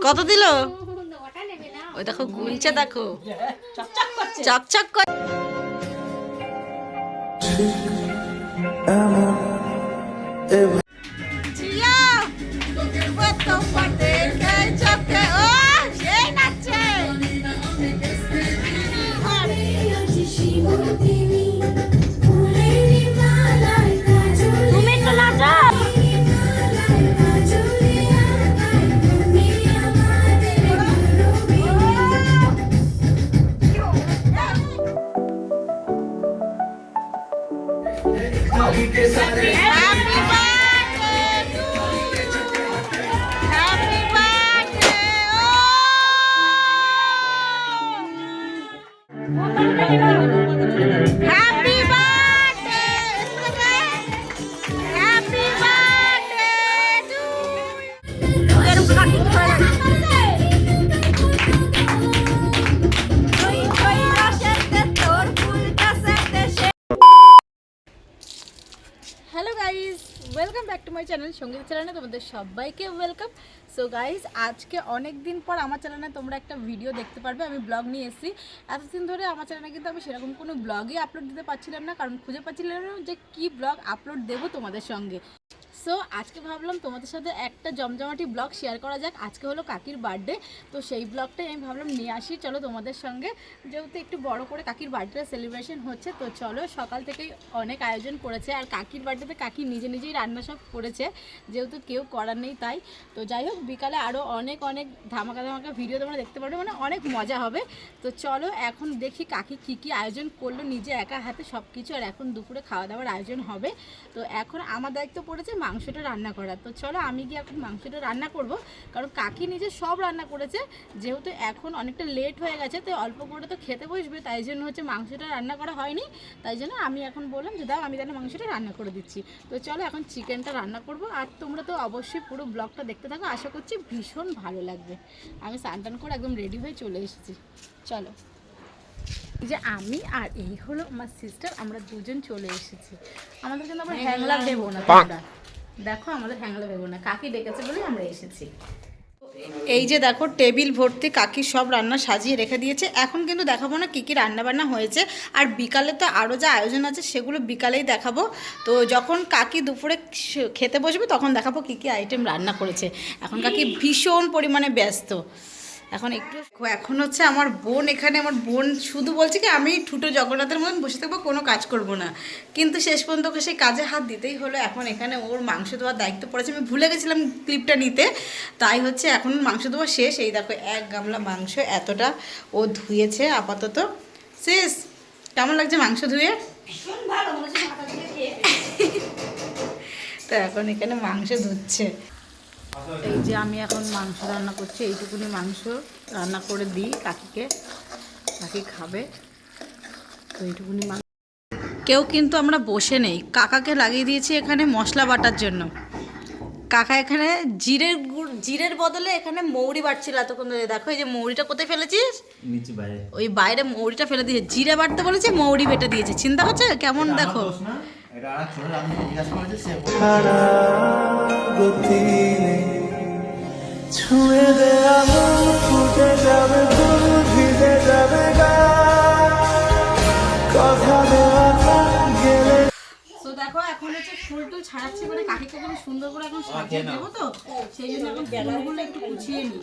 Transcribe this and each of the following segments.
কত দিল? ওই দেখো গুনছে, দেখো চকচক করে। Hello guys, welcome back to my channel সঙ্গীত চ্যানেলে তোমাদের সবাইকে ওয়েলকাম। সো গাইজ, আজকে অনেক দিন পর আমার চ্যানেলে তোমরা একটা ভিডিও দেখতে পারবে। আমি ব্লগ নিয়ে এসেছি। এতদিন ধরে আমার চ্যানেলে কিন্তু আমি সেরকম কোনো ব্লগই আপলোড দিতে পারছিলাম না, কারণ খুঁজে পাচ্ছিলাম না যে কী ব্লগ আপলোড দেবো তোমাদের সঙ্গে। সো আজকে ভাবলাম তোমাদের সাথে একটা জমজমাটি ব্লগ শেয়ার করা যাক। আজকে হলো কাকির বার্থডে, তো সেই ব্লগটাই আমি ভাবলাম নিয়ে আসি চলো তোমাদের সঙ্গে, যেহেতু একটু বড় করে কাকির বার্থডে সেলিব্রেশন হচ্ছে। তো চলো, সকাল থেকেই অনেক আয়োজন করেছে, আর কাকির বার্থডেতে কাকি নিজেই রান্না সব করেছে, যেহেতু কেউ করার নেই তাই। তো যাই হোক, বিকালে আরও অনেক ধামাকা ভিডিও তোমরা দেখতে পারবে, মানে অনেক মজা হবে। তো চলো এখন দেখি কাকি কী আয়োজন করলো নিজে একা হাতে সব কিছু। আর এখন দুপুরে খাওয়া দাওয়ার আয়োজন হবে। তো এখন আমার দায়িত্ব পড়েছে মাংসটা রান্না করা। তো চলো আমি গিয়ে এখন মাংসটা রান্না করব, কারণ কাকি নিজে সব রান্না করেছে। যেহেতু এখন অনেকটা লেট হয়ে গেছে, তো অল্প করে তো খেতে বসবে, তাই জন্য হচ্ছে মাংসটা রান্না করা হয়নি। তাই জন্য আমি এখন বললাম যে দাও, আমি তাহলে মাংসটা রান্না করে দিচ্ছি। তো চলো এখন চিকেনটা রান্না করব। আর তোমরা তো অবশ্যই পুরো ব্লগটা দেখতে থাকো, আশা করছি ভীষণ ভালো লাগবে। আমি স্নান করে একদম রেডি হয়ে চলে এসেছি। চলো, যে আমি আর এই হলো আমার সিস্টার, আমরা দুজন চলে এসেছি। আমাদের কিন্তু আবার হ্যাংলা দেবো না, তোমরা দেখো আমাদের হ্যাংলা দেবো না, কাকি ডেকেছে বলে আমরা এসেছি। এই যে দেখো, টেবিল ভর্তি কাকি সব রান্না সাজিয়ে রেখে দিয়েছে। এখন কিন্তু দেখাবো না কী রান্না বান্না হয়েছে, আর বিকালে তো আরও যা আয়োজন আছে সেগুলো বিকালেই দেখাবো। তো যখন কাকি দুপুরে খেতে বসবে তখন দেখাবো কী আইটেম রান্না করেছে। এখন কাকি ভীষণ পরিমাণে ব্যস্ত। এখন হচ্ছে আমার বোন এখানে, আমার বোন শুধু বলছে কি আমি ঠুটো জগন্নাথের মতন বসে থাকবো, কোনো কাজ করব না, কিন্তু শেষ পর্যন্ত ওকে সেই কাজে হাত দিতেই হলো। এখন এখানে ওর মাংস দেওয়ার দায়িত্ব পড়েছে, আমি ভুলে গেছিলাম ক্লিপটা নিতে, তাই হচ্ছে এখন মাংস দেওয়া শেষ। এই দেখো এক গামলা মাংস, এতটা ও ধুয়েছে আপাতত শেষ। কেমন লাগছে মাংস ধুয়ে? তো এখন এখানে মাংস ধুচ্ছে। এই যে আমি এখন মাংস রান্না করছি, এইটুকুনি মাংস রান্না করে দিই কাকিকে, কাকি খাবে। তো এইটুকুনি মাংস, কেউ কিন্তু আমরা বসে নেই, কাকাকে লাগিয়ে দিয়েছি এখানে মশলা বাটার জন্য। কাকা এখানে জিরের বদলে এখানে মৌরি বাটছিল এতক্ষণ ধরে। দেখো এই যে মৌরিটা কোথায় ফেলেছিস? ওই বাইরে মৌরিটা ফেলে দিয়েছে, জিরে বাটতে বলেছে মৌরি বেটে দিয়েছে। চিন্তা করছে কেমন, দেখো ছুঁয়ে দে আগুন, ফুটে যাবে ফুল, ভিজে যাবে কথা দেওয়া গেলে। তো দেখো এখন হচ্ছে ফুল টুল ছাড়াচ্ছি, মানে কাকিকে খুব সুন্দর করে এখন সাজিয়ে দেবো, তো সেই জন্য এখন ফুলগুলো একটু গুছিয়ে নিই।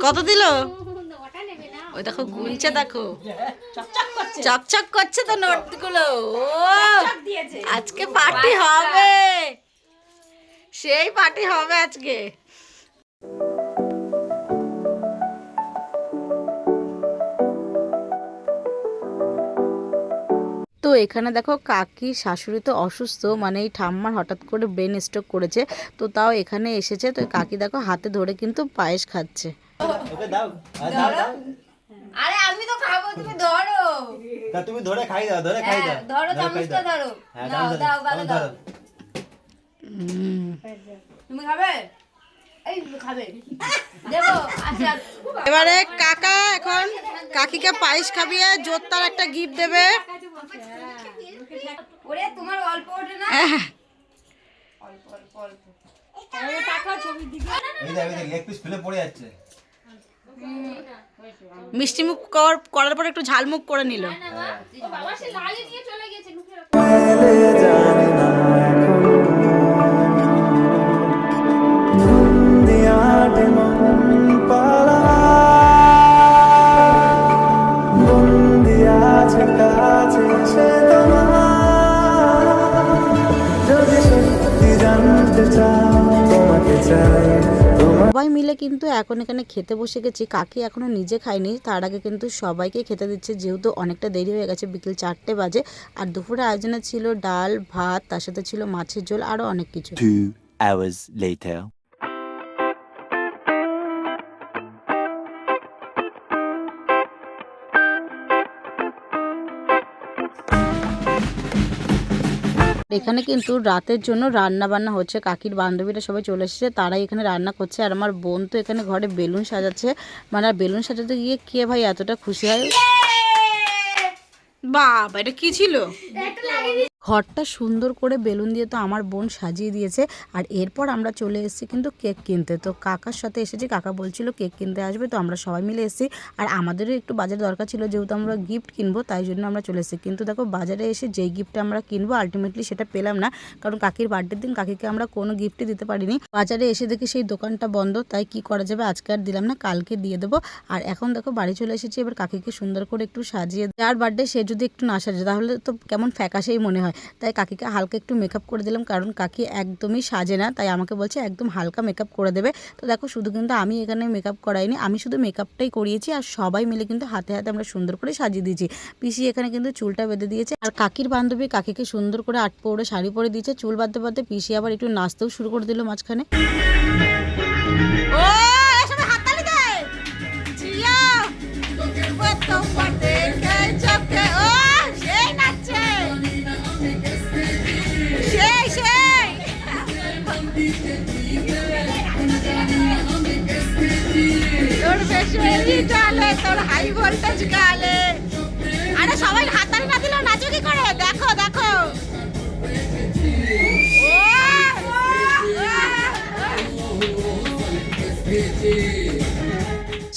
কত দিল? ওই দেখো গুনছে, দেখো চকচক করছে তো নোটগুলো। ও আজকে পার্টি হবে, সেই পার্টি হবে আজকে। তো এখানে দেখো কাকি শাশুড়ি তো অসুস্থ, মানে এই ঠাম্মার হঠাৎ করে ব্রেন স্ট্রোক করেছে, তো তাও এখানে এসেছে। তো কাকি দেখো হাতে ধরে কিন্তু পায়েস খাচ্ছে। আরে আমি তো খাবো, তুমি ধরো। তা তুমি ধরে খাই দাও, ধরে খাই দাও, ধরো চামচটা ধরো। দাও দাও গালে দাও। তুমি খাবে? এই খাবে দেবো। আচ্ছা এবারে কাকা এখন কাকিকে পায়েস খাবিয়ে জোরদার একটা গিফট দেবে। ওরে তোমার অল্প ওঠে না, অল্প অল্প অল্প। আরে টাকা ছবি দিকে এই দেখ লেগ পিস ফেলে পড়ে যাচ্ছে। মিষ্টি মুখ করার পর একটু ঝাল মুখ করে নিল। বাবা সে লালি নিয়ে চলে গেছে লুকিয়ে সবাই মিলে কিন্তু এখন এখানে খেতে বসে গেছি। কাকি এখনো নিজে খায়নি, তার আগে কিন্তু সবাইকে খেতে দিচ্ছে, যেহেতু অনেকটা দেরি হয়ে গেছে, বিকেল 4টে বাজে। আর দুপুরে আয়োজনে ছিল ডাল ভাত, তার সাথে ছিল মাছের ঝোল, আরো অনেক কিছু। 2 hours later. এখানে কিন্তু রাতের জন্য রান্না বান্না হচ্ছে। কাকির বান্ধবীরা সবাই চলে এসেছে, তারাই এখানে রান্না করছে। আর আমার বোন তো এখানে ঘরে বেলুন সাজাচ্ছে, মানে আর বেলুন সাজাতে গিয়ে কে ভাই এতটা খুশি হয়। বাবা এটা কি ছিল? ঘরটা সুন্দর করে বেলুন দিয়ে তো আমার বোন সাজিয়ে দিয়েছে। আর এরপর আমরা চলে এসেছি কিন্তু কেক কিনতে। তো কাকার সাথে এসেছি, কাকা বলছিল কেক কিনতে আসবে, তো আমরা সবাই মিলে এসেছি। আর আমাদেরও একটু বাজার দরকার ছিল, যেহেতু আমরা গিফট কিনবো, তাই জন্য আমরা চলে এসেছি। কিন্তু দেখো বাজারে এসে যেই গিফটটা আমরা কিনবো আলটিমেটলি সেটা পেলাম না, কারণ কাকির বার্থডের দিন কাকিকে আমরা কোনো গিফটই দিতে পারিনি। বাজারে এসে দেখি সেই দোকানটা বন্ধ, তাই কি করা যাবে, আজকে আর দিলাম না, কালকে দিয়ে দেবো। আর এখন দেখো বাড়ি চলে এসেছি, এবার কাকিকে সুন্দর করে একটু সাজিয়ে, যার বার্থডে সে যদি একটু না সাজে তাহলে তো কেমন ফ্যাকাশেই মনে হয়। তাই কাকিকে হালকা একটু মেকআপ করে দিলাম, কারণ কাকি একদমই সাজে না, তাই আমাকে বলছে একদম হালকা মেকআপ করে দেবে। তো দেখো শুধু কিন্তু আমি এখানে মেকআপ করাইনি, আমি শুধু মেকআপটাই করিয়েছি, আর সবাই মিলে কিন্তু হাতে হাতে আমরা সুন্দর করে সাজিয়ে দিয়েছি। পিসি এখানে কিন্তু চুলটা বেঁধে দিয়েছে, আর কাকির বান্ধবী কাকিকে সুন্দর করে আট পৌড়ে শাড়ি পরে দিয়েছে। চুল বাঁধতে বাঁধতে পিসি আবার একটু নাচতেও শুরু করে দিল মাঝখানে। তোর হাই ভোল্টেজ গালে, আরে সবাই হাততালি না দিলেও নাচো কি করে, দেখো দেখো।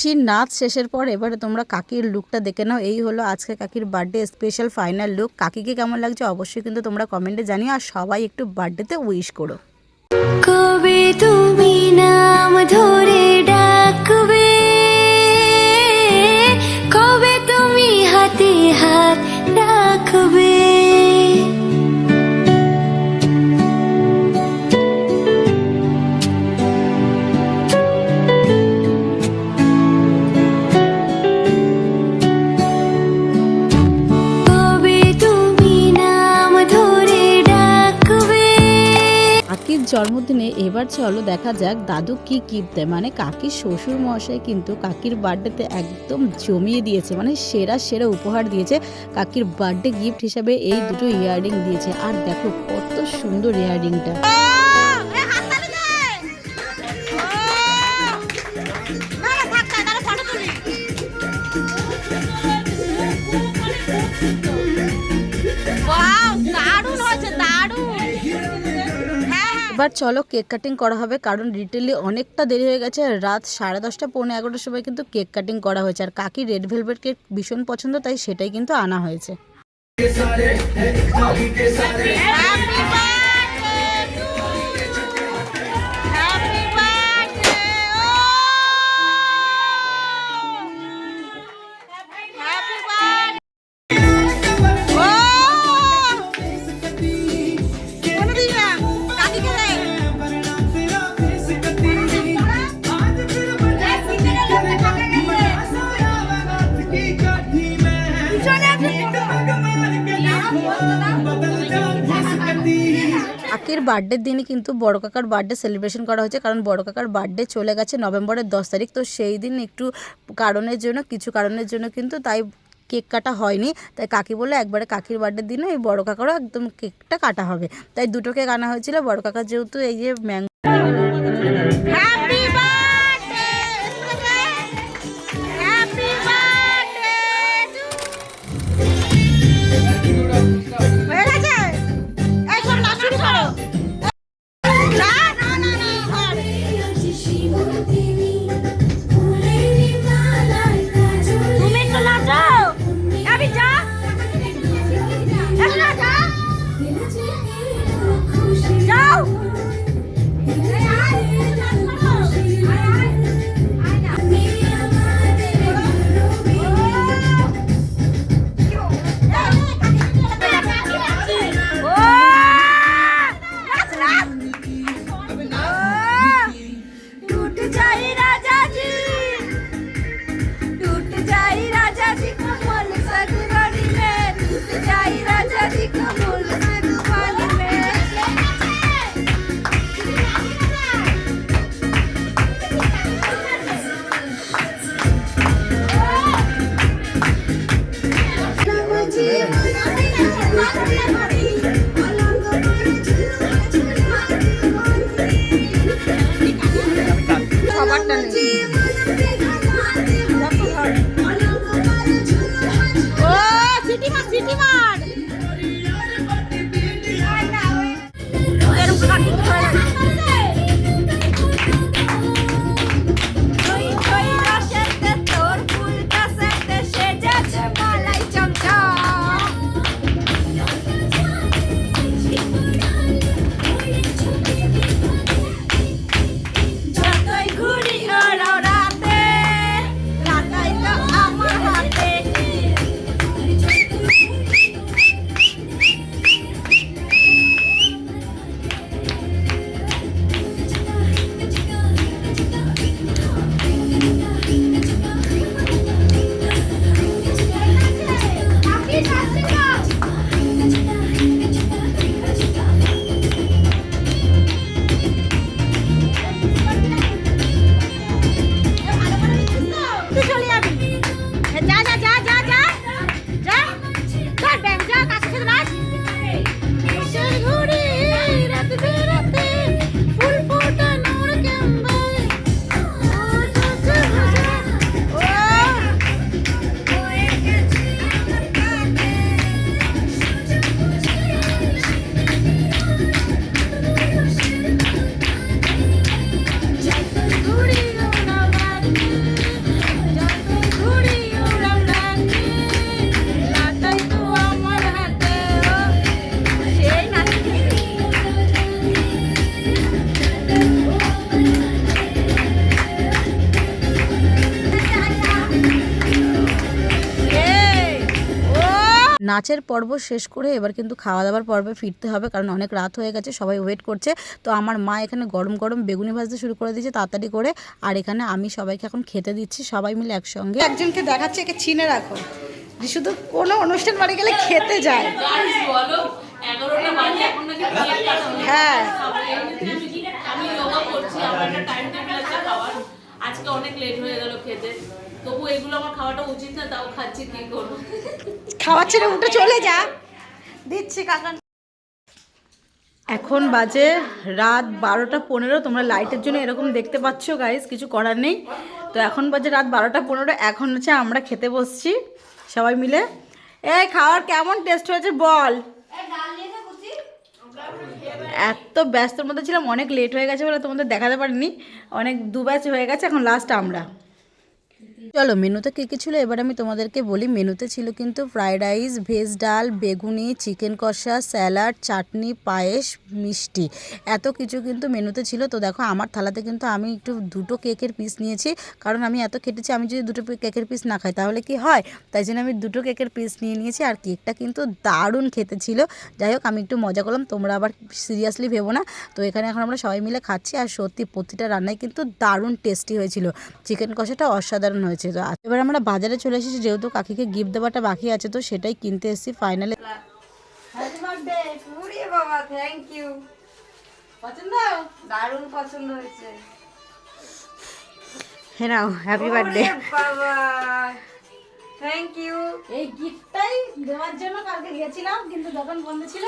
সেই নাচ শেষের পর এবারে তোমরা কাকির লুকটা দেখে নাও। এই হলো আজকে কাকির বার্থডে স্পেশাল ফাইনাল লুক। কাকিকে কেমন লাগছে অবশ্যই কিন্তু তোমরা কমেন্টে জানিও, আর সবাই একটু বার্থডেতে উইশ করো। কবে তুমি নাম ধরে ডাকবে, কবে তুমি হাতে হাত রাখবে, কবে তুমি নাম ধরে ডাকবে। কাকির জন্মদিনে এবার চলো দেখা যাক দাদু কি গিফট দেয়। মানে কাকির শ্বশুর মশাই কিন্তু কাকির বার্থডেতে একদম জমিয়ে দিয়েছে, মানে সেরা সেরা উপহার দিয়েছে। কাকির বার্থডে গিফট হিসাবে এই দুটো ইয়াররিং দিয়েছে, আর দেখো কত সুন্দর ইয়াররিংটা। এবার চলো কেক কাটিং করা হবে, কারণ রিটেলি অনেকটা দেরি হয়ে গেছে। রাত 10:30 পৌনে 11টার সময় কিন্তু কেক কাটিং করা হয়েছে। আর কাকি রেড ভেলভেট কেক ভীষণ পছন্দ, তাই সেটাই কিন্তু আনা হয়েছে। কাকির বার্থডের দিনই কিন্তু বড় কাকার বার্থডে সেলিব্রেশন করা হয়েছে, কারণ বড় কাকার বার্থডে চলে গেছে নভেম্বরের 10 তারিখ। তো সেই দিন একটু কিছু কারণের জন্য কিন্তু তাই কেক কাটা হয়নি। তাই কাকি বললো একবারে কাকির বার্থডের দিনও এই বড় কাকারও একদম কেকটা কাটা হবে, তাই দুটো কেক আনা হয়েছিল। বড় কাকার যেহেতু এই যে ম্যাঙ্গো নাচের পর্ব শেষ করে এবার কিন্তু খাওয়া দাওয়ার পর্বে ফিরতে হবে, কারণ অনেক রাত হয়ে গেছে, সবাই ওয়েট করছে। তো আমার মা এখানে গরম গরম বেগুনি ভাজতে শুরু করে দিয়েছে তাড়াতাড়ি করে, আর এখানে আমি সবাইকে এখন খেতে দিচ্ছি, সবাই মিলে একসঙ্গে। একজনকে দেখাচ্ছে, একে চিনে রাখো, যে শুধু কোনো অনুষ্ঠান বাড়ি গেলে খেতে যায়। হ্যাঁ আজকে অনেক লেট হয়ে গেল খেতে, তবু এগুলো আমার খাওয়াটা উচিত না, তাও খাচ্ছি, কি করবো। খাওয়ার ছেড়ে উঠে চলে যা, দিচ্ছি কাকা। এখন বাজে রাত 12টা 15, তোমরা লাইটের জন্য এরকম দেখতে পাচ্ছ গাইস, কিছু করার নেই। তো এখন বাজে রাত 12টা 15, এখন হচ্ছে আমরা খেতে বসছি সবাই মিলে। এই খাওয়ার কেমন টেস্ট হয়েছে বল। এত ব্যস্তর মধ্যে ছিলাম, অনেক লেট হয়ে গেছে বলে তোমাদের দেখাতে পারিনি, অনেক 2 ব্যাচ হয়ে গেছে, এখন লাস্ট আমরা। চলো মেনুতে কী কী ছিল এবার আমি তোমাদেরকে বলি। মেনুতে ছিল কিন্তু ফ্রাইড রাইস, ভেজ ডাল, বেগুনি, চিকেন কষা, স্যালাড, চাটনি, পায়েস, মিষ্টি, এত কিছু কিন্তু মেনুতে ছিল। তো দেখো আমার থালাতে কিন্তু আমি একটু 2টো কেকের পিস নিয়েছি, কারণ আমি এত খেটেছি, আমি যদি 2টো কেকের পিস না খাই তাহলে কি হয়, তাই জন্য আমি 2টো কেকের পিস নিয়ে নিয়েছি। আর কেকটা কিন্তু দারুণ খেতে ছিল। যাই হোক আমি একটু মজা করলাম, তোমরা আবার সিরিয়াসলি ভেবো না। তো এখানে এখন আমরা সবাই মিলে খাচ্ছি, আর সত্যি প্রতিটা রান্নাই কিন্তু দারুণ টেস্টি হয়েছিল। চিকেন কষাটা অসাধারণ হয়েছে। তো এবার আমরা বাজারে চলে এসেছি, যেহেতু কাকিকে গিফট দেওয়াটা বাকি আছে, তো সেটাই কিনতে এসেছি ফাইনালি। পছন্দ? দারুণ পছন্দ হয়েছে। হ্যাঁ হ্যাপি বার্থডে। ওরে বাবা, থ্যাংক ইউ। এই গিফটটাই দেওয়ার জন্য কালকে গেছিলাম, কিন্তু দোকান বন্ধ ছিল,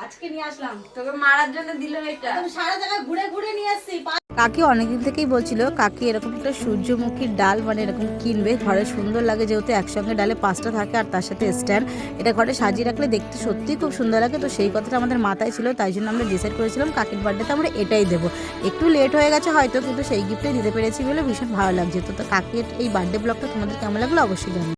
আজকে নিয়ে আসলাম। তোকে মারার জন্য দিল এটা। একদম সারা জায়গায় ঘুরে ঘুরে নিয়ে আসছি। কাকি অনেকদিন থেকেই বলছিল কাকি এরকম একটা সূর্যমুখীর ডাল মানে এরকম কিনবে, ঘরে সুন্দর লাগে যেহেতু একসঙ্গে ডালে 5টা থাকে আর তার সাথে স্ট্যান্ড, এটা ঘরে সাজিয়ে রাখলে দেখতে সত্যিই খুব সুন্দর লাগে। তো সেই কথাটা আমাদের মাথায় ছিল, তাই জন্য আমরা ডিসাইড করেছিলাম কাকির বার্থডেতে আমরা এটাই দেবো। একটু লেট হয়ে গেছে হয়তো, কিন্তু সেই গিফটটাই দিতে পেরেছি বলে ভীষণ ভালো লাগছে। তো কাকির এই বার্থডে ব্লগটা তোমাদের কেমন লাগলো অবশ্যই জানাও।